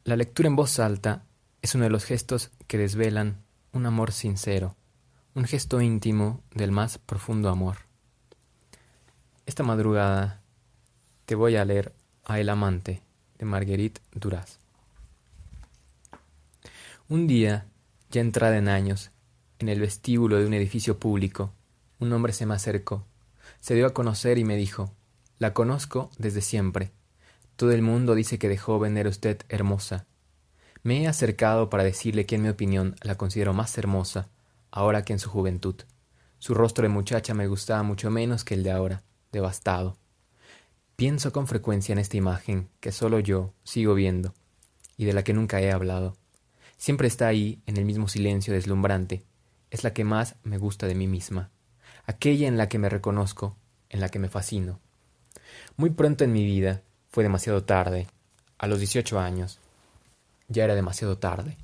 La lectura en voz alta es uno de los gestos que desvelan un amor sincero, un gesto íntimo del más profundo amor. Esta madrugada te voy a leer a El amante de Marguerite Duras. Un día, ya entrada en años, en el vestíbulo de un edificio público, un hombre se me acercó, se dio a conocer y me dijo: «La conozco desde siempre. Todo el mundo dice que de joven era usted hermosa». Me he acercado para decirle que en mi opinión la considero más hermosa ahora que en su juventud. Su rostro de muchacha me gustaba mucho menos que el de ahora, devastado. Pienso con frecuencia en esta imagen que solo yo sigo viendo y de la que nunca he hablado. Siempre está ahí, en el mismo silencio deslumbrante. Es la que más me gusta de mí misma, aquella en la que me reconozco, en la que me fascino. Muy pronto en mi vida fue demasiado tarde, a los 18 años. Ya era demasiado tarde.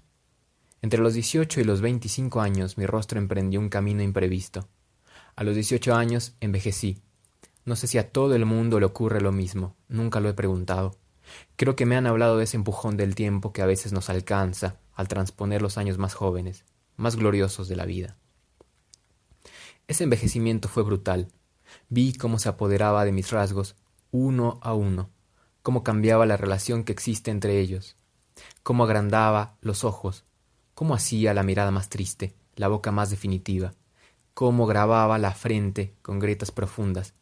Entre los 18 y los 25 años mi rostro emprendió un camino imprevisto. A los 18 años envejecí. No sé si a todo el mundo le ocurre lo mismo, nunca lo he preguntado. Creo que me han hablado de ese empujón del tiempo que a veces nos alcanza al transponer los años más jóvenes, más gloriosos de la vida. Ese envejecimiento fue brutal. Vi cómo se apoderaba de mis rasgos, uno a uno, cómo cambiaba la relación que existe entre ellos, cómo agrandaba los ojos, cómo hacía la mirada más triste, la boca más definitiva, cómo grababa la frente con grietas profundas.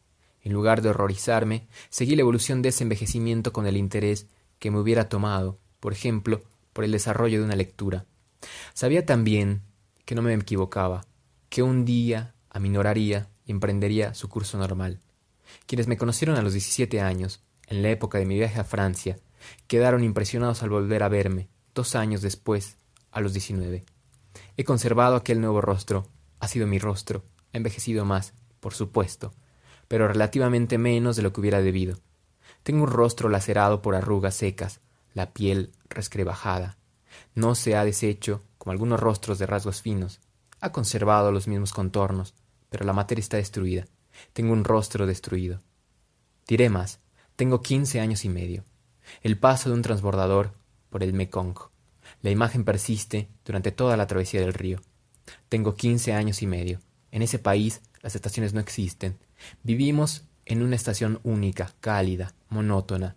En lugar de horrorizarme, seguí la evolución de ese envejecimiento con el interés que me hubiera tomado, por ejemplo, por el desarrollo de una lectura. Sabía también que no me equivocaba, que un día aminoraría y emprendería su curso normal. Quienes me conocieron a los 17 años, en la época de mi viaje a Francia, quedaron impresionados al volver a verme, 2 años después, a los 19. He conservado aquel nuevo rostro, ha sido mi rostro, ha envejecido más, por supuesto, pero relativamente menos de lo que hubiera debido. Tengo un rostro lacerado por arrugas secas, la piel resquebrajada. No se ha deshecho, como algunos rostros de rasgos finos. Ha conservado los mismos contornos, pero la materia está destruida. Tengo un rostro destruido. Diré más, tengo 15 años y medio. El paso de un transbordador por el Mekong. La imagen persiste durante toda la travesía del río. Tengo 15 años y medio. En ese país las estaciones no existen. Vivimos en una estación única, cálida, monótona.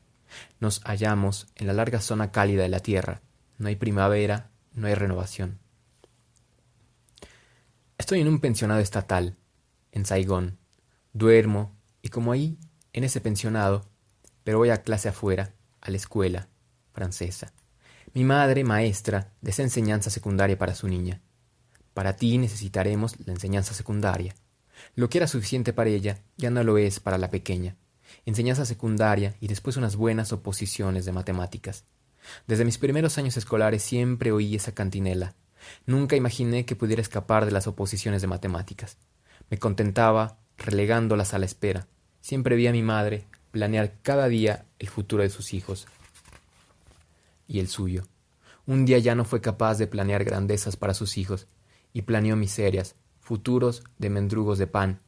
Nos hallamos en la larga zona cálida de la Tierra. No hay primavera, no hay renovación. Estoy en un pensionado estatal, en Saigón. Duermo, y como ahí, en ese pensionado, pero voy a clase afuera, a la escuela francesa. Mi madre, maestra de esa enseñanza secundaria para su niña. Para ti necesitaremos la enseñanza secundaria. Lo que era suficiente para ella ya no lo es para la pequeña. Enseñanza secundaria y después unas buenas oposiciones de matemáticas. Desde mis primeros años escolares siempre oí esa cantinela. Nunca imaginé que pudiera escapar de las oposiciones de matemáticas. Me contentaba relegándolas a la espera. Siempre vi a mi madre planear cada día el futuro de sus hijos y el suyo. Un día ya no fue capaz de planear grandezas para sus hijos y planeó miserias, futuros de mendrugos de pan.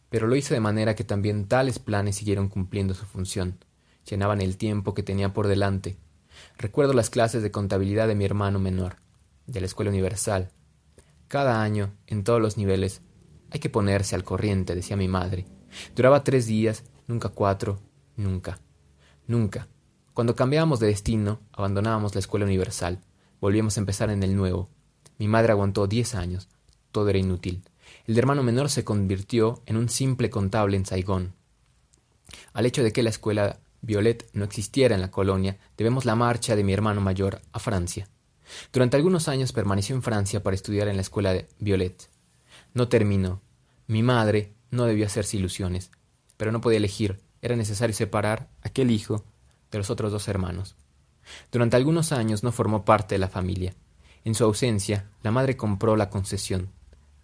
Pero lo hizo de manera que también tales planes siguieron cumpliendo su función. Llenaban el tiempo que tenía por delante. Recuerdo las clases de contabilidad de mi hermano menor, de la Escuela Universal. Cada año, en todos los niveles, hay que ponerse al corriente, decía mi madre. Duraba 3 días, nunca 4, nunca. Nunca. Cuando cambiábamos de destino, abandonábamos la Escuela Universal. Volvíamos a empezar en el nuevo. Mi madre aguantó 10 años. Todo era inútil. El de hermano menor se convirtió en un simple contable en Saigón. Al hecho de que la escuela Violet no existiera en la colonia, debemos la marcha de mi hermano mayor a Francia. Durante algunos años permaneció en Francia para estudiar en la escuela de Violet. No terminó. Mi madre no debió hacerse ilusiones, pero no podía elegir. Era necesario separar aquel hijo de los otros 2 hermanos. Durante algunos años no formó parte de la familia. En su ausencia, la madre compró la concesión.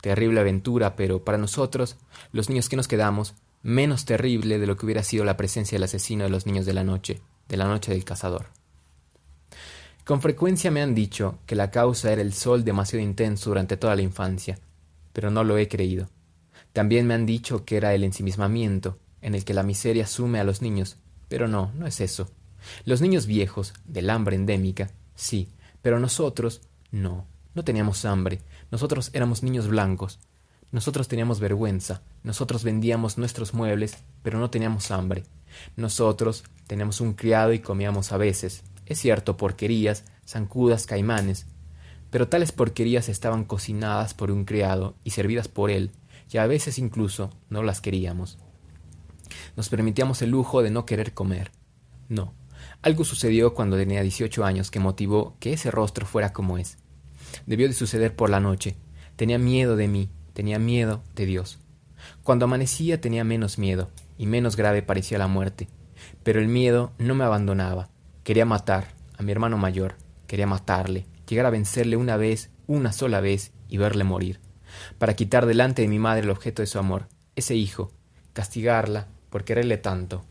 Terrible aventura, pero para nosotros, los niños que nos quedamos, menos terrible de lo que hubiera sido la presencia del asesino de los niños de la noche del cazador. Con frecuencia me han dicho que la causa era el sol demasiado intenso durante toda la infancia, pero no lo he creído. También me han dicho que era el ensimismamiento, en el que la miseria sume a los niños, pero no es eso. Los niños viejos, del hambre endémica, sí, pero nosotros no teníamos hambre, nosotros éramos niños blancos, nosotros teníamos vergüenza, nosotros vendíamos nuestros muebles, pero no teníamos hambre, nosotros teníamos un criado y comíamos a veces, es cierto, porquerías, zancudas, caimanes, pero tales porquerías estaban cocinadas por un criado y servidas por él, y a veces incluso no las queríamos. Nos permitíamos el lujo de no querer comer. No, algo sucedió cuando tenía 18 años que motivó que ese rostro fuera como es. Debió de suceder por la noche. Tenía miedo de mí, tenía miedo de Dios. Cuando amanecía tenía menos miedo, y menos grave parecía la muerte. Pero el miedo no me abandonaba. Quería matar a mi hermano mayor, quería matarle, llegar a vencerle una vez, una sola vez, y verle morir, para quitar delante de mi madre el objeto de su amor, ese hijo, castigarla por quererle tanto,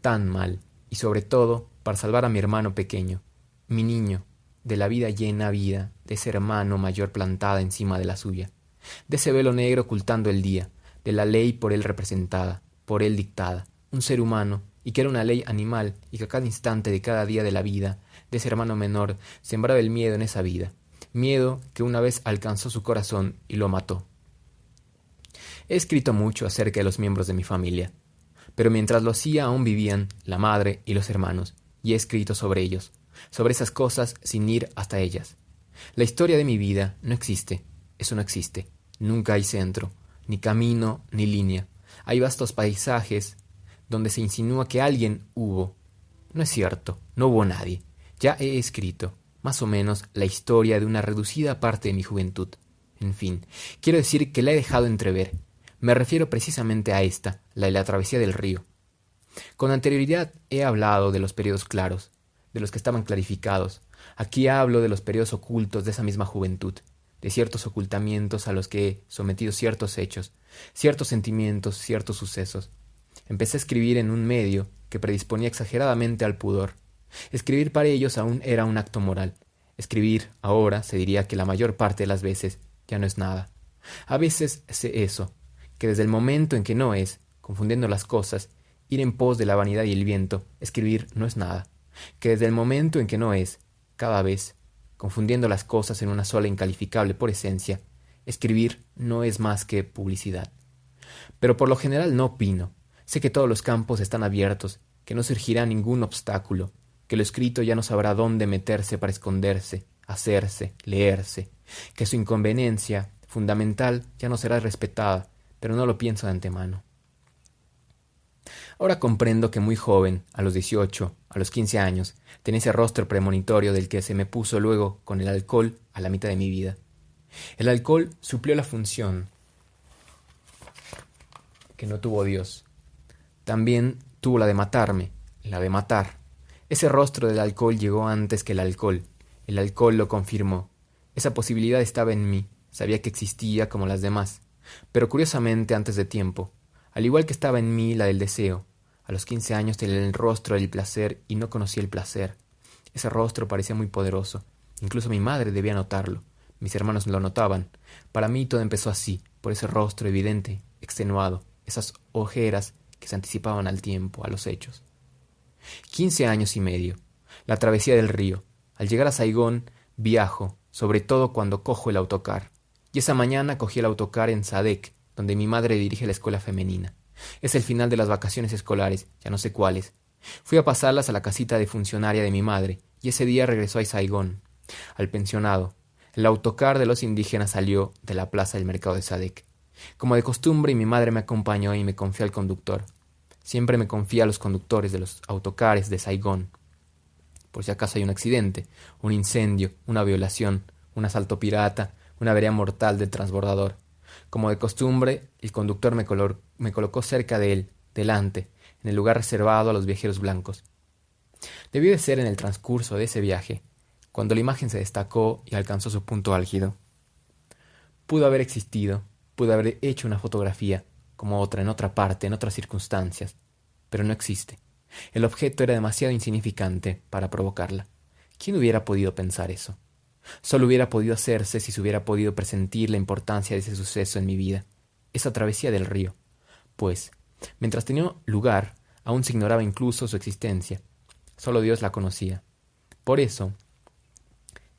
tan mal, y sobre todo para salvar a mi hermano pequeño, mi niño, de la vida llena vida, de ese hermano mayor plantada encima de la suya, de ese velo negro ocultando el día, de la ley por él representada, por él dictada, un ser humano, y que era una ley animal, y que a cada instante de cada día de la vida, de ese hermano menor, sembraba el miedo en esa vida, miedo que una vez alcanzó su corazón y lo mató. He escrito mucho acerca de los miembros de mi familia, pero mientras lo hacía aún vivían la madre y los hermanos, y he escrito sobre ellos, sobre esas cosas sin ir hasta ellas. La historia de mi vida no existe, eso no existe, nunca hay centro, ni camino, ni línea. Hay vastos paisajes donde se insinúa que alguien hubo. No es cierto, no hubo nadie. Ya he escrito, más o menos, la historia de una reducida parte de mi juventud. En fin, quiero decir que la he dejado entrever. Me refiero precisamente a esta, la de la travesía del río. Con anterioridad he hablado de los periodos claros, de los que estaban clarificados. Aquí hablo de los periodos ocultos de esa misma juventud, de ciertos ocultamientos a los que he sometido ciertos hechos, ciertos sentimientos, ciertos sucesos. Empecé a escribir en un medio que predisponía exageradamente al pudor. Escribir para ellos aún era un acto moral. Escribir, ahora, se diría que la mayor parte de las veces ya no es nada. A veces sé eso, que desde el momento en que no es, confundiendo las cosas, ir en pos de la vanidad y el viento, escribir no es nada, que desde el momento en que no es, cada vez, confundiendo las cosas en una sola incalificable por esencia, escribir no es más que publicidad. Pero por lo general no opino. Sé que todos los campos están abiertos, que no surgirá ningún obstáculo, que lo escrito ya no sabrá dónde meterse para esconderse, hacerse, leerse, que su inconveniencia fundamental ya no será respetada, pero no lo pienso de antemano. Ahora comprendo que muy joven, a los 18, a los 15 años, tenía ese rostro premonitorio del que se me puso luego con el alcohol a la mitad de mi vida. El alcohol suplió la función que no tuvo Dios. También tuvo la de matarme, la de matar. Ese rostro del alcohol llegó antes que el alcohol lo confirmó. Esa posibilidad estaba en mí, sabía que existía como las demás, pero curiosamente antes de tiempo, al igual que estaba en mí la del deseo. A los 15 años tenía el rostro del placer y no conocía el placer. Ese rostro parecía muy poderoso, incluso mi madre debía notarlo, mis hermanos lo notaban. Para mí todo empezó así, por ese rostro evidente, extenuado, esas ojeras que se anticipaban al tiempo, a los hechos. 15 años y medio, la travesía del río. Al llegar a Saigón, viajo, sobre todo cuando cojo el autocar. Y esa mañana cogí el autocar en Sadek, donde mi madre dirige la escuela femenina. Es el final de las vacaciones escolares, ya no sé cuáles. Fui a pasarlas a la casita de funcionaria de mi madre, y ese día regresó a Saigón, al pensionado. El autocar de los indígenas salió de la plaza del mercado de Sadek. Como de costumbre, mi madre me acompañó y me confió al conductor. Siempre me confía a los conductores de los autocares de Saigón, por si acaso hay un accidente, un incendio, una violación, un asalto pirata, una avería mortal del transbordador. Como de costumbre, el conductor me colocó cerca de él, delante, en el lugar reservado a los viajeros blancos. Debió de ser en el transcurso de ese viaje, cuando la imagen se destacó y alcanzó su punto álgido. Pudo haber existido, pudo haber hecho una fotografía, como otra en otra parte, en otras circunstancias, pero no existe. El objeto era demasiado insignificante para provocarla. ¿Quién hubiera podido pensar eso? Solo hubiera podido hacerse si se hubiera podido presentir la importancia de ese suceso en mi vida, esa travesía del río. Pues, mientras tenía lugar, Aún se ignoraba incluso su existencia. Solo Dios la conocía. Por eso,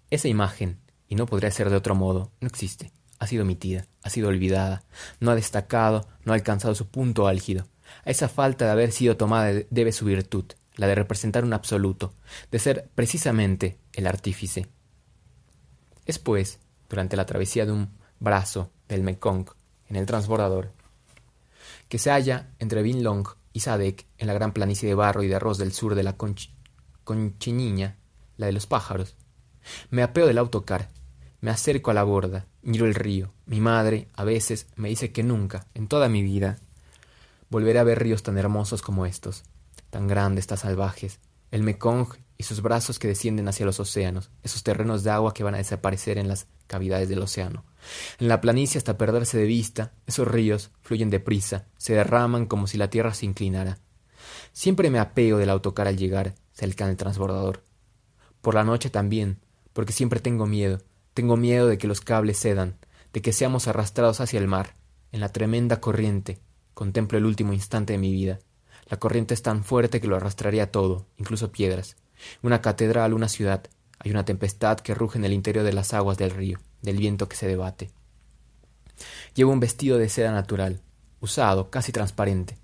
esa imagen, y no podría ser de otro modo, no existe. Ha sido omitida, ha sido olvidada, no ha destacado, no ha alcanzado su punto álgido. A esa falta de haber sido tomada debe su virtud, la de representar un absoluto, de ser precisamente el artífice. Es pues, durante la travesía de un brazo del Mekong en el transbordador, que se halla entre Vin Long y Sadek en la gran planicie de barro y de arroz del sur de la Conchiñiña, la de los pájaros. Me apeo del autocar, me acerco a la borda, miro el río. Mi madre, a veces, me dice que nunca, en toda mi vida, volveré a ver ríos tan hermosos como estos, tan grandes, tan salvajes. El Mekong y sus brazos que descienden hacia los océanos, esos terrenos de agua que van a desaparecer en las cavidades del océano. En la planicie hasta perderse de vista, esos ríos fluyen deprisa, se derraman como si la tierra se inclinara. Siempre me apeo del autocar al llegar cerca del transbordador. Por la noche también, porque siempre tengo miedo de que los cables cedan, de que seamos arrastrados hacia el mar, en la tremenda corriente. Contemplo el último instante de mi vida. La corriente es tan fuerte que lo arrastraría todo, incluso piedras. Una catedral, una ciudad. Hay una tempestad que ruge en el interior de las aguas del río, del viento que se debate. Llevo un vestido de seda natural, usado, casi transparente.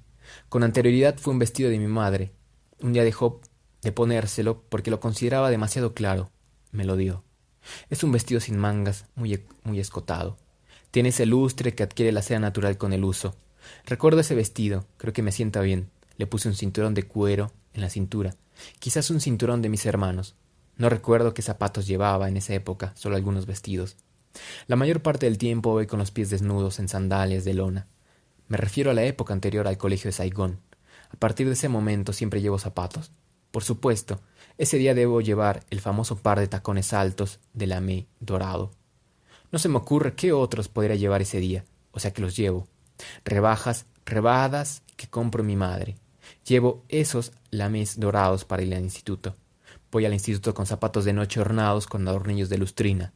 Con anterioridad fue un vestido de mi madre. Un día dejó de ponérselo porque lo consideraba demasiado claro. Me lo dio. Es un vestido sin mangas, muy escotado. Tiene ese lustre que adquiere la seda natural con el uso. Recuerdo ese vestido, creo que me sienta bien. Le puse un cinturón de cuero en la cintura, quizás un cinturón de mis hermanos. No recuerdo qué zapatos llevaba en esa época, solo algunos vestidos. La mayor parte del tiempo voy con los pies desnudos en sandalias de lona. Me refiero a la época anterior al colegio de Saigón. A partir de ese momento siempre llevo zapatos. Por supuesto, ese día debo llevar el famoso par de tacones altos de lamé dorado. No se me ocurre qué otros podría llevar ese día, o sea que los llevo. Rebadas que compro mi madre. Llevo esos lamés dorados para ir al instituto. Voy al instituto con zapatos de noche ornados con adornillos de lustrina.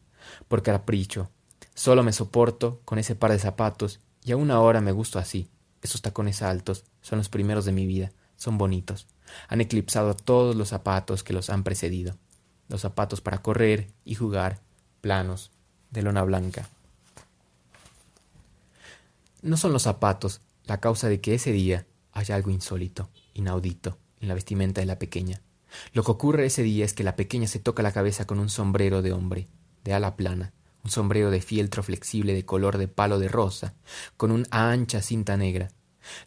Por capricho. Solo me soporto con ese par de zapatos y aún ahora me gusto así. Esos tacones altos son los primeros de mi vida. Son bonitos. Han eclipsado a todos los zapatos que los han precedido. Los zapatos para correr y jugar, planos, de lona blanca. No son los zapatos la causa de que ese día haya algo insólito, inaudito, en la vestimenta de la pequeña. Lo que ocurre ese día es que la pequeña se toca la cabeza con un sombrero de hombre, de ala plana, un sombrero de fieltro flexible de color de palo de rosa, con una ancha cinta negra.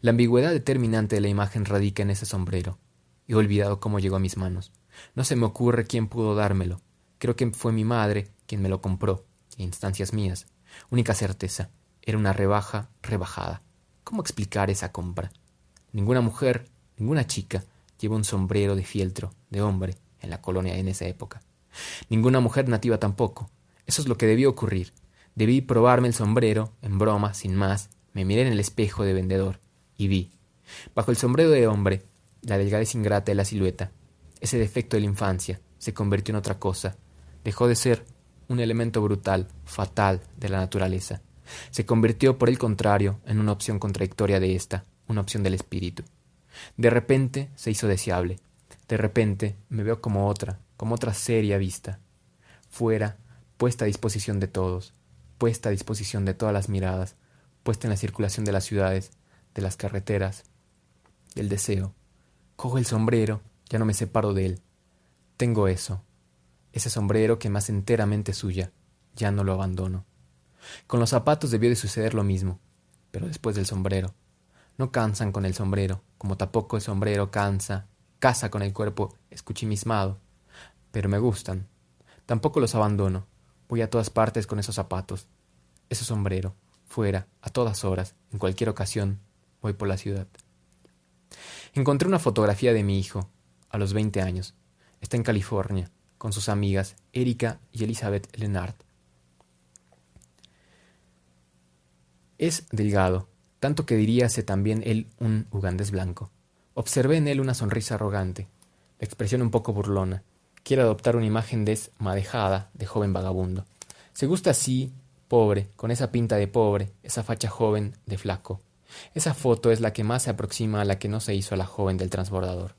La ambigüedad determinante de la imagen radica en ese sombrero. He olvidado cómo llegó a mis manos. No se me ocurre quién pudo dármelo. Creo que fue mi madre quien me lo compró, a instancias mías. Única certeza, era una rebaja rebajada. ¿Cómo explicar esa compra? Ninguna mujer, ninguna chica lleva un sombrero de fieltro, de hombre, en la colonia en esa época. Ninguna mujer nativa tampoco. Eso es lo que debió ocurrir. Debí probarme el sombrero, en broma, sin más. Me miré en el espejo de vendedor y vi, bajo el sombrero de hombre, la delgadez ingrata de la silueta. Ese defecto de la infancia se convirtió en otra cosa. Dejó de ser un elemento brutal, fatal de la naturaleza. Se convirtió, por el contrario, en una opción contradictoria de ésta, una opción del espíritu. De repente se hizo deseable. De repente me veo como otra seria vista. Fuera, puesta a disposición de todos, puesta a disposición de todas las miradas, puesta en la circulación de las ciudades, de las carreteras, del deseo. Cojo el sombrero, ya no me separo de él. Tengo eso, ese sombrero que me hace enteramente suya, ya no lo abandono. Con los zapatos debió de suceder lo mismo, pero después del sombrero. No cansan con el sombrero, como tampoco el sombrero casa con el cuerpo escuchimismado, pero me gustan. Tampoco los abandono, voy a todas partes con esos zapatos. Ese sombrero, fuera, a todas horas, en cualquier ocasión, voy por la ciudad. Encontré una fotografía de mi hijo, a los 20 años. Está en California, con sus amigas Erika y Elizabeth Lennart. Es delgado, tanto que diríase también él un ugandés blanco. Observé en él una sonrisa arrogante, la expresión un poco burlona. Quiere adoptar una imagen desmadejada de joven vagabundo. Se gusta así, pobre, con esa pinta de pobre, esa facha joven de flaco. Esa foto es la que más se aproxima a la que no se hizo a la joven del transbordador.